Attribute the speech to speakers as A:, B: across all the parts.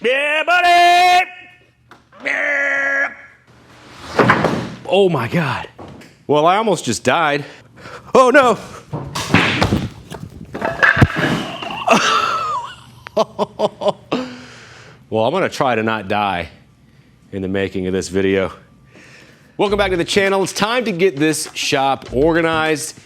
A: Yeah, buddy! Yeah. Oh my God. Well, I almost just died. Oh no. Well, I'm gonna try to not die in the making of this video. Welcome back to the channel. It's time to get this shop organized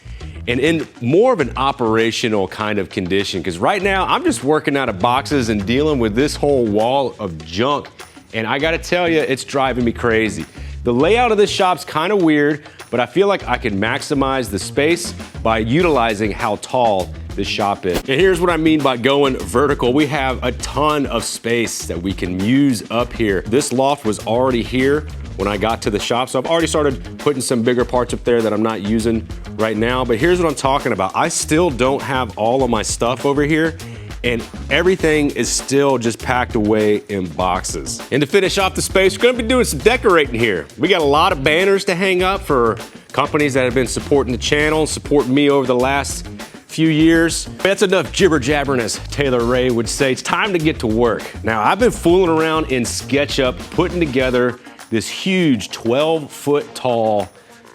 A: and in more of an operational kind of condition, because right now I'm just working out of boxes and dealing with this whole wall of junk, and I gotta tell you, it's driving me crazy. The layout of this shop's kind of weird, but I feel like I can maximize the space by utilizing how tall this shop is. And here's what I mean by going vertical. We have a ton of space that we can use up here. This loft was already here when I got to the shop, so I've already started putting some bigger parts up there that I'm not using right now, but here's what I'm talking about. I still don't have all of my stuff over here, and everything is still just packed away in boxes. And to finish off the space, we're gonna be doing some decorating here. We got a lot of banners to hang up for companies that have been supporting the channel, supporting me over the last few years. That's enough jibber jabbering, as Taylor Ray would say. It's time to get to work. Now, I've been fooling around in SketchUp, putting together this huge 12-foot tall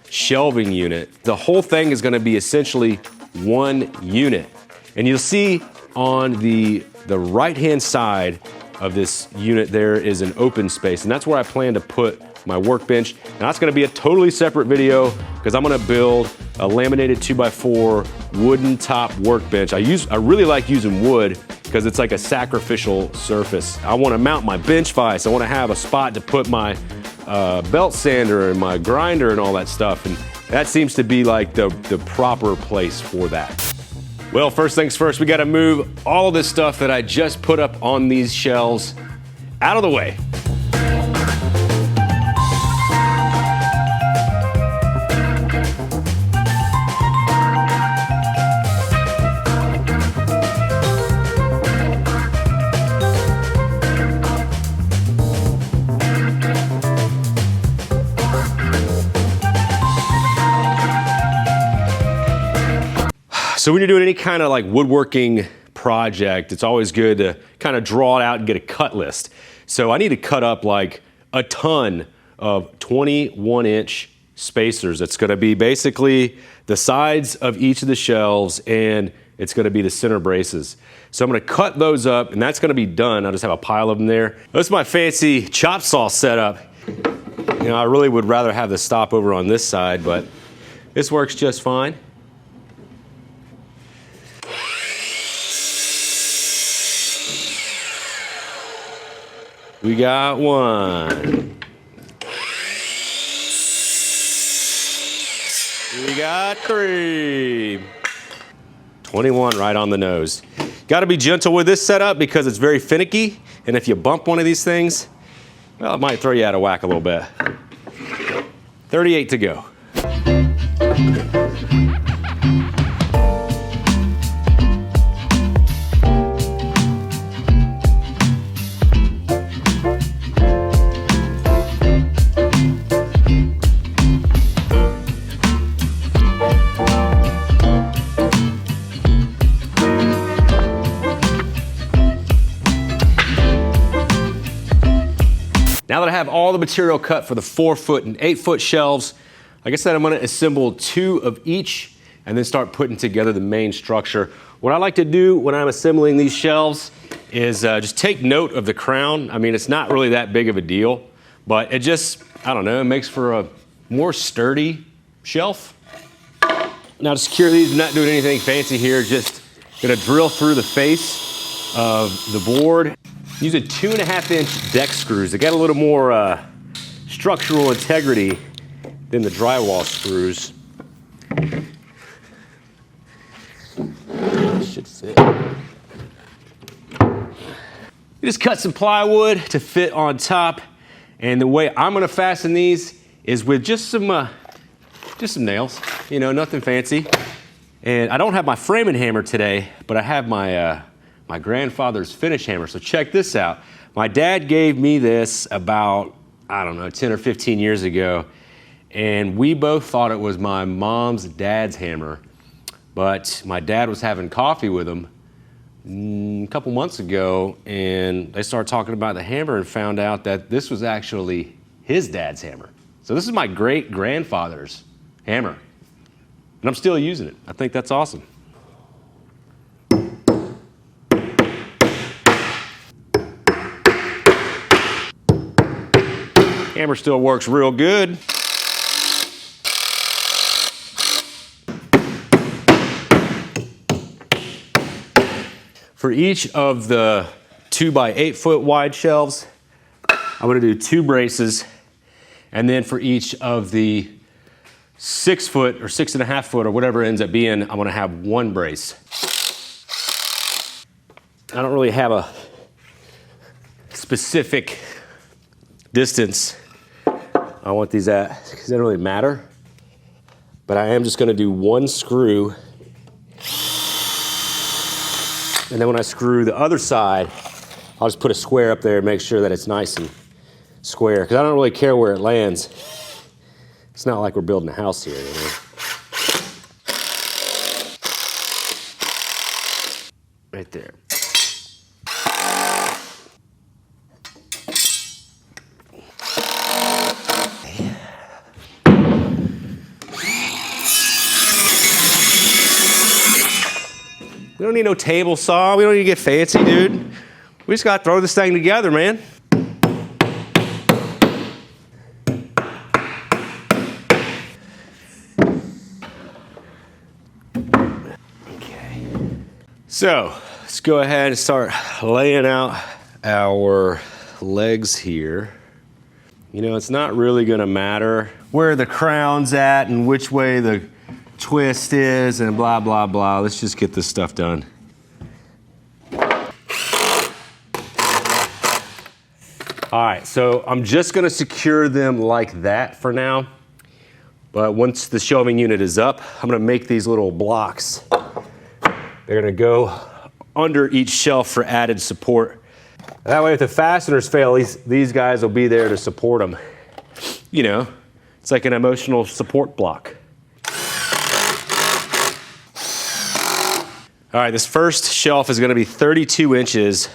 A: shelving unit. The whole thing is gonna be essentially one unit. And you'll see on the right-hand side of this unit, there is an open space, and that's where I plan to put my workbench. And that's gonna be a totally separate video, because I'm gonna build a laminated 2x4 wooden top workbench. I really like using wood because it's like a sacrificial surface. I wanna mount my bench vise. I wanna have a spot to put my belt sander and my grinder and all that stuff. And that seems to be like the proper place for that. Well, first things first, we gotta move all of this stuff that I just put up on these shelves out of the way. So when you're doing any kind of like woodworking project, it's always good to kind of draw it out and get a cut list. So I need to cut up like a ton of 21-inch spacers. It's gonna be basically the sides of each of the shelves, and it's gonna be the center braces. So I'm gonna cut those up, and that's gonna be done. I'll just have a pile of them there. That's my fancy chop saw setup. You know, I really would rather have the stop over on this side, but this works just fine. We got one. We got three. 21 right on the nose. Got to be gentle with this setup because it's very finicky, and if you bump one of these things, well, it might throw you out of whack a little bit. 38 to go. Now that I have all the material cut for the 4-foot and 8-foot shelves, like I said, I'm gonna assemble 2 of each and then start putting together the main structure. What I like to do when I'm assembling these shelves is just take note of the crown. I mean, it's not really that big of a deal, but it just, I don't know, it makes for a more sturdy shelf. Now to secure these, I'm not doing anything fancy here, just gonna drill through the face of the board. Using 2.5-inch deck screws. They got a little more structural integrity than the drywall screws. Should fit. You just cut some plywood to fit on top, and the way I'm gonna fasten these is with just some nails. You know, nothing fancy. And I don't have my framing hammer today, but I have my my grandfather's finish hammer. So check this out. My dad gave me this about, I don't know, 10 or 15 years ago. And we both thought it was my mom's dad's hammer. But my dad was having coffee with him a couple months ago, and they started talking about the hammer and found out that this was actually his dad's hammer. So this is my great-grandfather's hammer, and I'm still using it. I think that's awesome. Hammer still works real good. For each of the 2 by 8 foot wide shelves, I'm gonna do 2 braces. And then for each of the 6 foot or 6.5 foot or whatever it ends up being, I'm gonna have 1 brace. I don't really have a specific distance I want these at, because it doesn't really matter. But I am just gonna do 1 screw. And then when I screw the other side, I'll just put a square up there and make sure that it's nice and square, because I don't really care where it lands. It's not like we're building a house here, you know? Right there. We don't need no table saw. We don't need to get fancy, dude. We just gotta throw this thing together, man. Okay. So, let's go ahead and start laying out our legs here. You know, it's not really gonna matter where the crown's at and which way the twist is and blah, blah, blah. Let's just get this stuff done. All right, so I'm just gonna secure them like that for now. But once the shelving unit is up, I'm gonna make these little blocks. They're gonna go under each shelf for added support. That way if the fasteners fail, these guys will be there to support them. You know, it's like an emotional support block. All right, this first shelf is gonna be 32 inches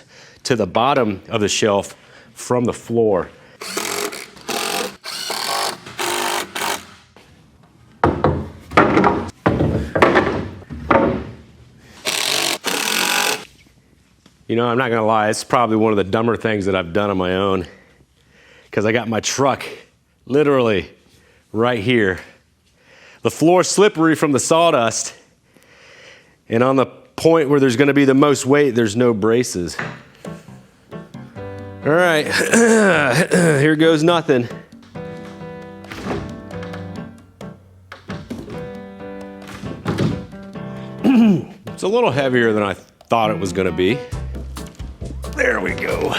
A: to the bottom of the shelf from the floor. You know, I'm not gonna lie, it's probably one of the dumber things that I've done on my own, because I got my truck literally right here. The floor's slippery from the sawdust, and on the point where there's gonna be the most weight, there's no braces. All right, here goes nothing. It's a little heavier than I thought it was gonna be. There we go.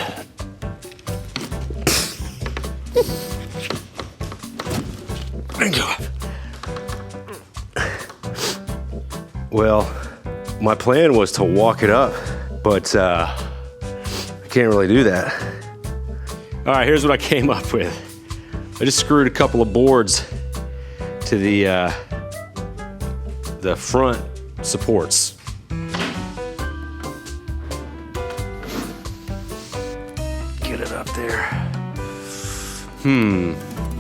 A: Well, my plan was to walk it up, but I can't really do that. All right, here's what I came up with. I just screwed a couple of boards to the front supports. Get it up there.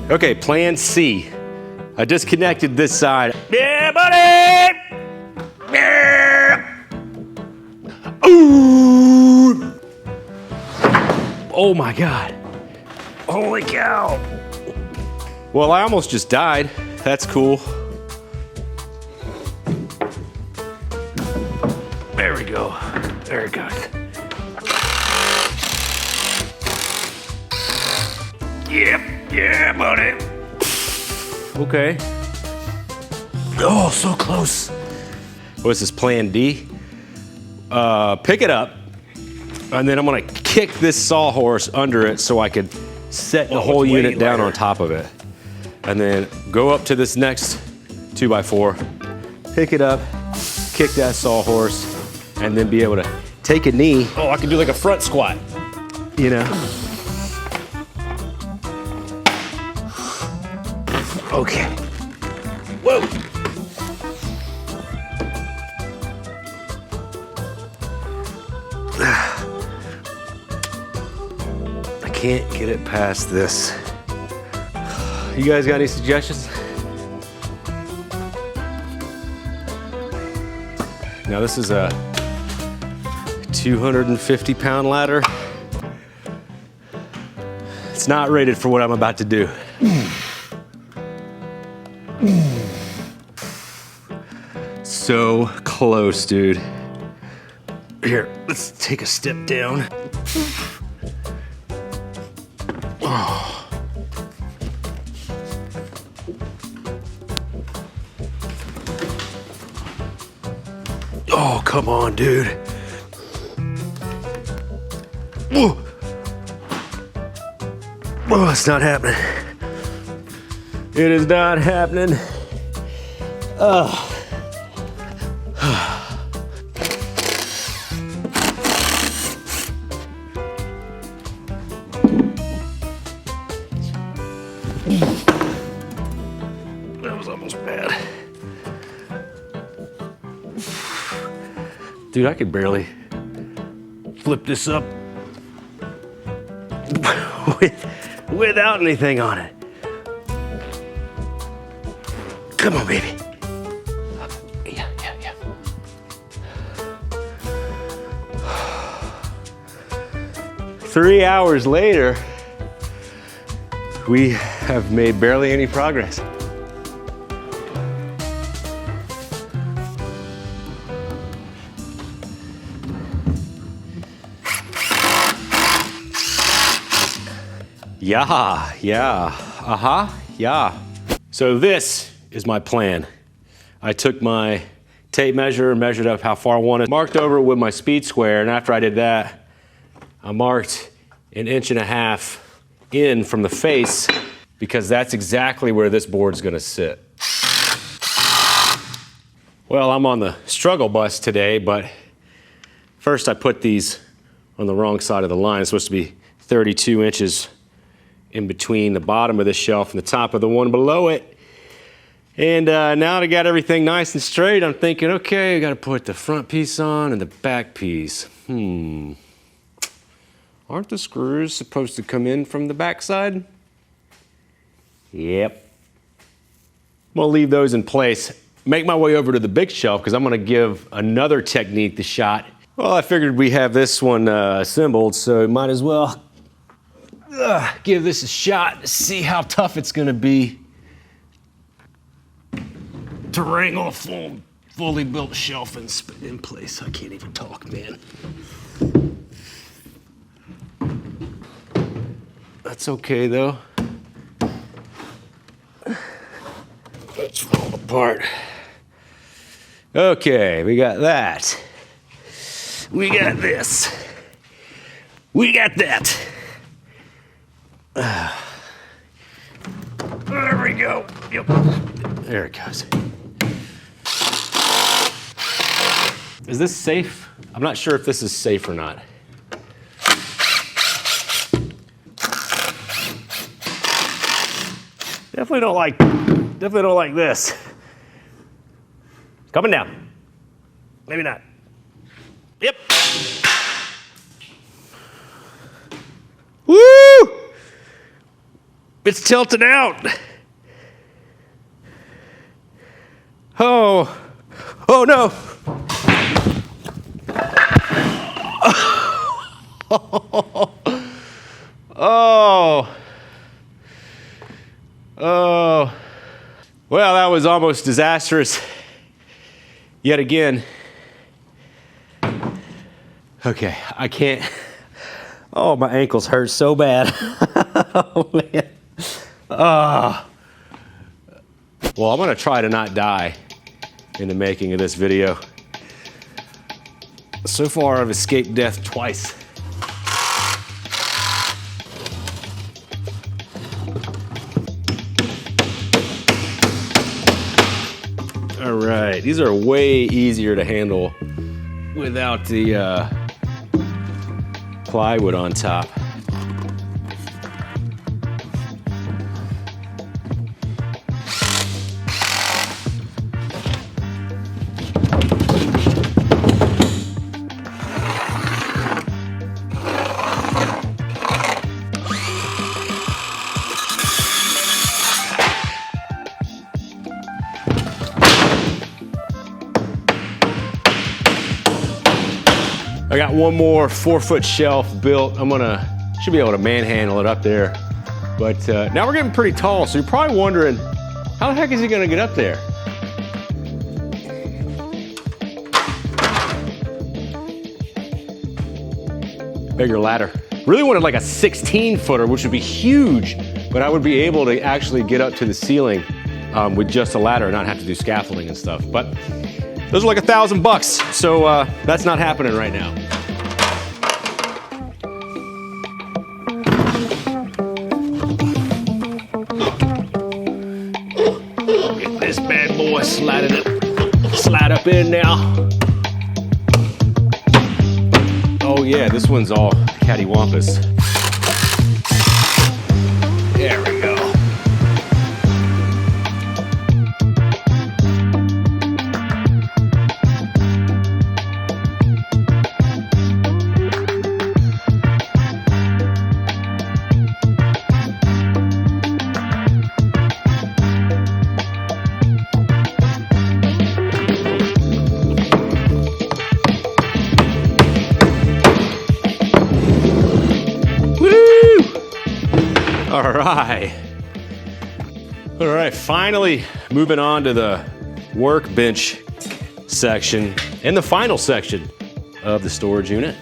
A: Okay, plan C. I disconnected this side. Yeah, buddy! Yeah! Ooh! Oh my God. Holy cow. Well, I almost just died. That's cool. There we go. There it goes. Yep, yeah, buddy. Okay. Oh, so close. What's this, plan D? Pick it up, and then I'm gonna kick this sawhorse under it so I could set the whole unit down on top of it. And then go up to this next 2x4, pick it up, kick that sawhorse, and then be able to take a knee. Oh, I can do like a front squat, you know? Okay. Whoa. can't get it past this. You guys got any suggestions? Now this is a 250-pound ladder. It's not rated for what I'm about to do. So close, dude. Here, let's take a step down. Oh. Oh, come on, dude. Whoa. Oh, it's not happening. It is not happening. Oh. That was almost bad. Dude, I could barely flip this up without anything on it. Come on, baby. Yeah. 3 hours later, we have made barely any progress. Yeah. So this is my plan. I took my tape measure, measured up how far I wanted, marked over it with my speed square, and after I did that, I marked 1.5 inches in from the face because that's exactly where this board's gonna sit. Well, I'm on the struggle bus today, but first I put these on the wrong side of the line. It's supposed to be 32 inches in between the bottom of this shelf and the top of the one below it. And now that I got everything nice and straight, I'm thinking, okay, I gotta put the front piece on and the back piece. Aren't the screws supposed to come in from the back side? Yep. I'm gonna leave those in place, make my way over to the big shelf because I'm gonna give another technique the shot. Well, I figured we have this one assembled, so might as well give this a shot to see how tough it's gonna be to wrangle a fully built shelf in place. I can't even talk, man. That's okay though. Let's fall apart. Okay, we got that. We got this. We got that. There we go. Yep. There it goes. Is this safe? I'm not sure if this is safe or not. Definitely don't like this. It's coming down. Maybe not. Yep. Woo! It's tilted out. Oh no. Oh. Well, that was almost disastrous. Yet again. Okay, I can't. Oh, my ankles hurt so bad. Oh, man. Well, I'm gonna try to not die in the making of this video. So far, I've escaped death twice. All right, these are way easier to handle without the plywood on top. I got one more 4-foot shelf built. Should be able to manhandle it up there. But now we're getting pretty tall, so you're probably wondering, how the heck is he gonna get up there? Bigger ladder. Really wanted like a 16-footer, which would be huge, but I would be able to actually get up to the ceiling with just a ladder and not have to do scaffolding and stuff. But those are like $1,000, so that's not happening right now. Get this bad boy slide up in now. Oh yeah, this one's all cattywampus. There we go. All right, finally moving on to the workbench section and the final section of the storage unit.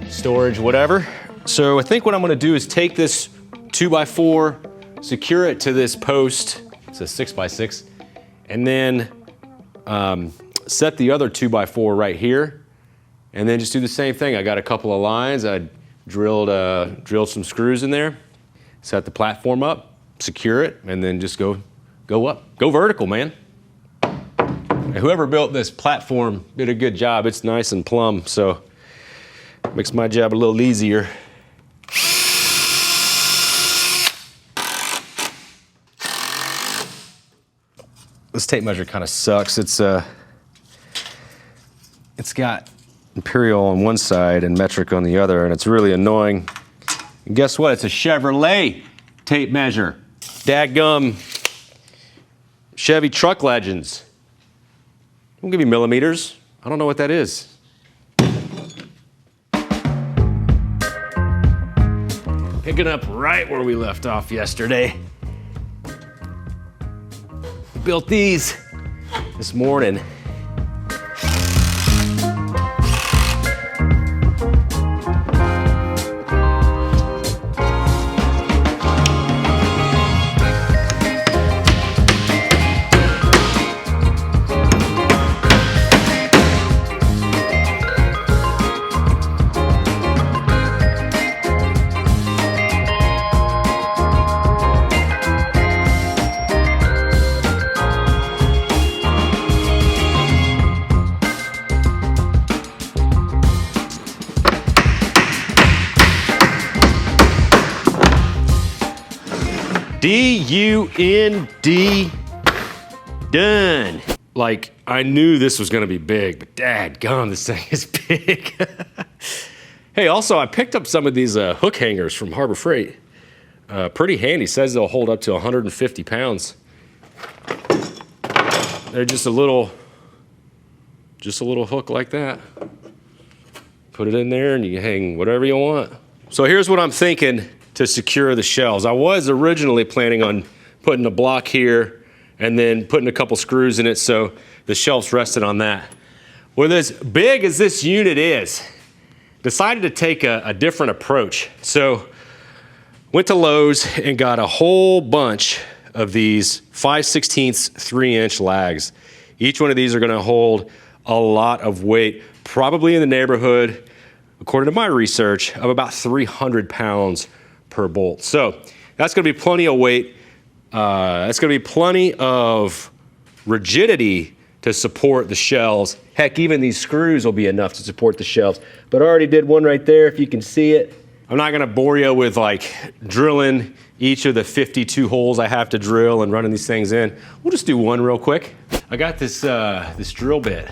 A: Storage, whatever. So I think what I'm gonna do is take this 2x4, secure it to this post, it's a 6x6, and then set the other 2x4 right here, and then just do the same thing. I got a couple of lines, I drilled some screws in there, set the platform up, secure it, and then just go up. Go vertical, man. And whoever built this platform did a good job. It's nice and plumb, so makes my job a little easier. This tape measure kind of sucks. It's got imperial on one side and metric on the other, and it's really annoying. And guess what? It's a Chevrolet tape measure. Dadgum Chevy Truck Legends. Don't give me millimeters. I don't know what that is. Picking up right where we left off yesterday. Built these this morning. D-U-N-D, done. Like, I knew this was gonna be big, but dadgum, this thing is big. Hey, also, I picked up some of these hook hangers from Harbor Freight. Pretty handy, says they'll hold up to 150 pounds. They're just a little hook like that. Put it in there and you can hang whatever you want. So here's what I'm thinking to secure the shelves. I was originally planning on putting a block here and then putting a couple screws in it so the shelves rested on that. Well, as big as this unit is, decided to take a different approach. So went to Lowe's and got a whole bunch of these 5/16 3-inch lags. Each one of these are gonna hold a lot of weight, probably in the neighborhood, according to my research, of about 300 pounds per bolt. So that's gonna be plenty of weight. That's gonna be plenty of rigidity to support the shelves. Heck, even these screws will be enough to support the shelves. But I already did one right there, if you can see it. I'm not gonna bore you with like drilling each of the 52 holes I have to drill and running these things in. We'll just do one real quick. I got this, this drill bit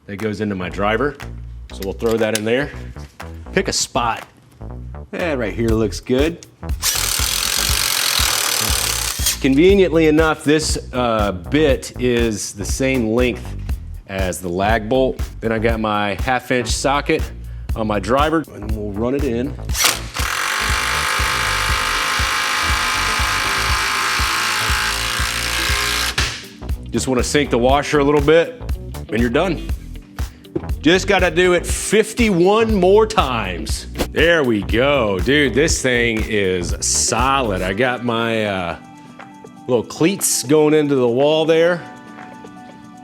A: that goes into my driver. So we'll throw that in there. Pick a spot. Yeah, right here looks good. Conveniently enough, this bit is the same length as the lag bolt. Then I got my 1/2-inch socket on my driver, and we'll run it in. Just want to sink the washer a little bit, and you're done. Just got to do it 51 more times. There we go. Dude, this thing is solid. I got my little cleats going into the wall there.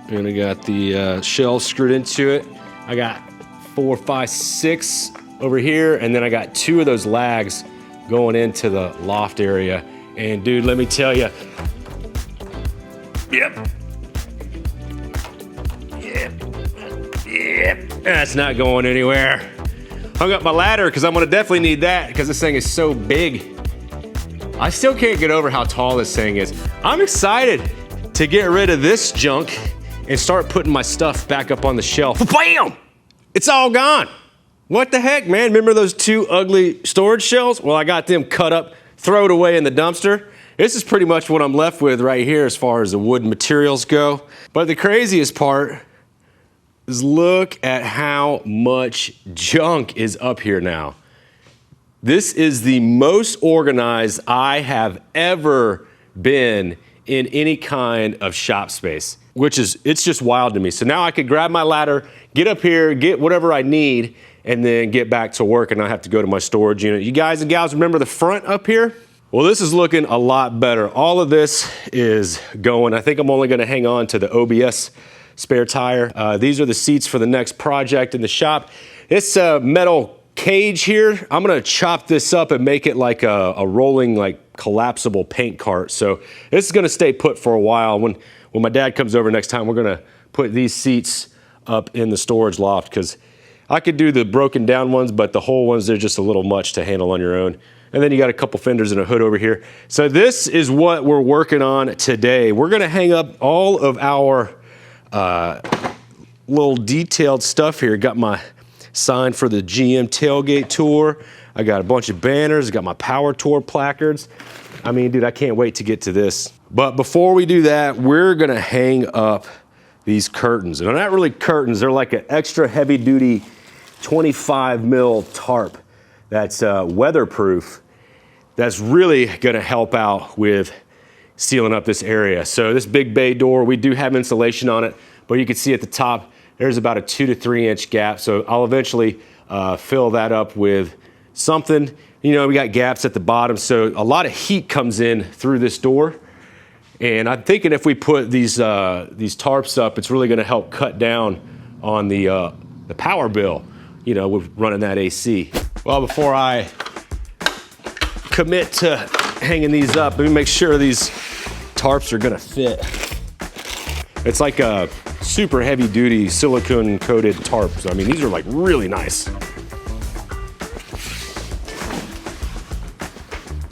A: And I got the shelves screwed into it. I got 4, 5, 6 over here, and then I got 2 of those lags going into the loft area. And dude, let me tell you, yep, that's not going anywhere. Hung up my ladder because I'm gonna definitely need that because this thing is so big. I still can't get over how tall this thing is. I'm excited to get rid of this junk and start putting my stuff back up on the shelf. Bam! It's all gone. What the heck, man? Remember those 2 ugly storage shelves? Well, I got them cut up, throw it away in the dumpster. This is pretty much what I'm left with right here as far as the wood materials go. But the craziest part is look at how much junk is up here now. This is the most organized I have ever been in any kind of shop space, which is, it's just wild to me. So now I could grab my ladder, get up here, get whatever I need, and then get back to work and not have to go to my storage unit. You guys and gals remember the front up here? Well, this is looking a lot better. All of this is going. I think I'm only gonna hang on to the OBS spare tire. These are the seats for the next project in the shop. It's a metal cage here. I'm gonna chop this up and make it like a rolling, like collapsible paint cart. So this is gonna stay put for a while. When my dad comes over next time, we're gonna put these seats up in the storage loft because I could do the broken down ones, but the whole ones, they're just a little much to handle on your own. And then you got a couple fenders and a hood over here. So this is what we're working on today. We're gonna hang up all of our little detailed stuff here. Got my sign for the GM tailgate tour. I got a bunch of banners. I got my power tour placards. I mean, dude, I can't wait to get to this. But before we do that, we're gonna hang up these curtains. And they're not really curtains, they're like an extra heavy duty 25 mil tarp that's weatherproof. That's really gonna help out with sealing up this area. So this big bay door, we do have insulation on it, but you can see at the top, there's about a 2 to 3 inch gap. So I'll eventually fill that up with something. You know, we got gaps at the bottom, so a lot of heat comes in through this door. And I'm thinking if we put these tarps up, it's really gonna help cut down on the power bill, you know, with running that AC. Well, before I commit to hanging these up, let me make sure these tarps are gonna fit. It's like a super heavy duty silicone coated tarps. I mean, these are like really nice.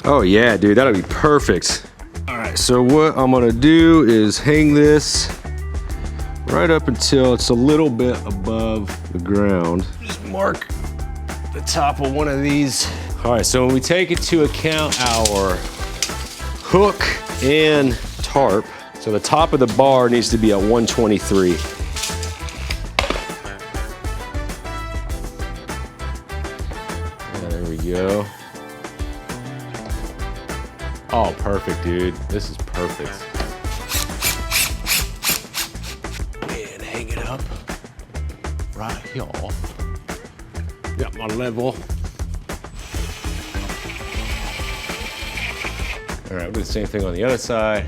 A: Oh yeah, dude, that'll be perfect. All right, so what I'm gonna do is hang this right up until it's a little bit above the ground. Just mark the top of one of these. All right, so when we take into account our hook and tarp, so the top of the bar needs to be at 123. There we go. Oh, perfect, dude. This is perfect. And hang it up right here. Got my level. All right, we'll do the same thing on the other side.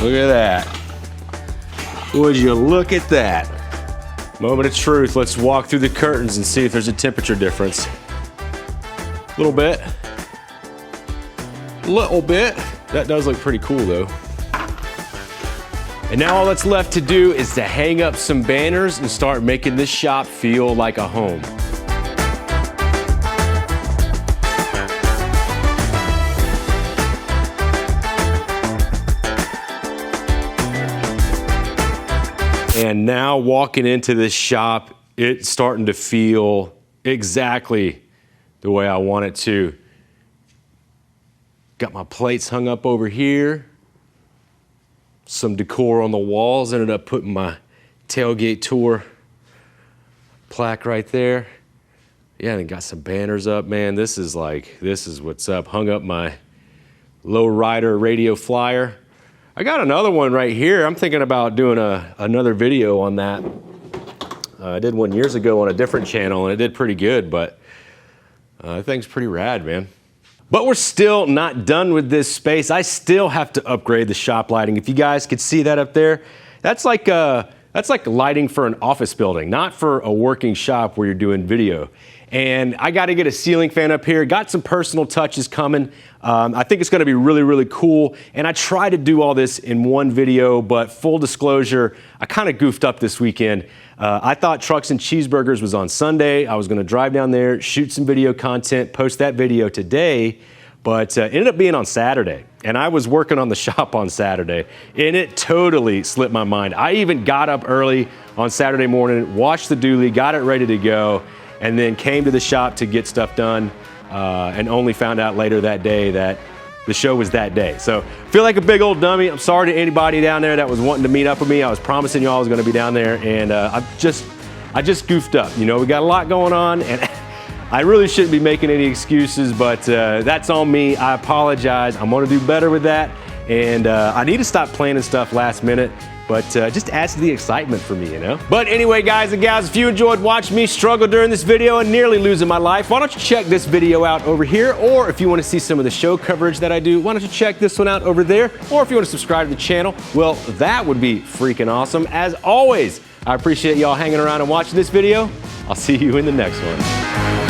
A: Look at that. Would you look at that? Moment of truth. Let's walk through the curtains and see if there's a temperature difference. A little bit. Little bit. That does look pretty cool though. And now all that's left to do is to hang up some banners and start making this shop feel like a home. And now walking into this shop, it's starting to feel exactly the way I want it to. Got my plates hung up over here. some decor on the walls. Ended up putting my tailgate tour plaque right there. Yeah, and got some banners up, man. This is what's up. Hung up my low rider radio flyer. I got another one right here. I'm thinking about doing another video on that. I did one years ago on a different channel and it did pretty good, but that thing's pretty rad, man. But we're still not done with this space. I still have to upgrade the shop lighting. If you guys could see that up there, that's like lighting for an office building, not for a working shop where you're doing video. And I got to get a ceiling fan up here. Got some personal touches coming. I think it's going to be really, really cool. And I tried to do all this in one video, but full disclosure, I kind of goofed up this weekend. I thought Trucks and Cheeseburgers was on Sunday. I was going to drive down there, shoot some video content, post that video today, but it ended up being on Saturday. And I was working on the shop on Saturday, and it totally slipped my mind. I even got up early on Saturday morning, watched the dually, got it ready to go, and then came to the shop to get stuff done, and only found out later that day that the show was that day. So feel like a big old dummy. I'm sorry to anybody down there that was wanting to meet up with me. I was promising y'all I was gonna be down there, and I just goofed up. You know, we got a lot going on, and I really shouldn't be making any excuses, but that's on me. I apologize. I'm gonna do better with that, and I need to stop planning stuff last minute. But just adds to the excitement for me, you know? But anyway, guys and gals, if you enjoyed watching me struggle during this video and nearly losing my life, why don't you check this video out over here? Or if you want to see some of the show coverage that I do, why don't you check this one out over there? Or if you want to subscribe to the channel, well, that would be freaking awesome. As always, I appreciate y'all hanging around and watching this video. I'll see you in the next one.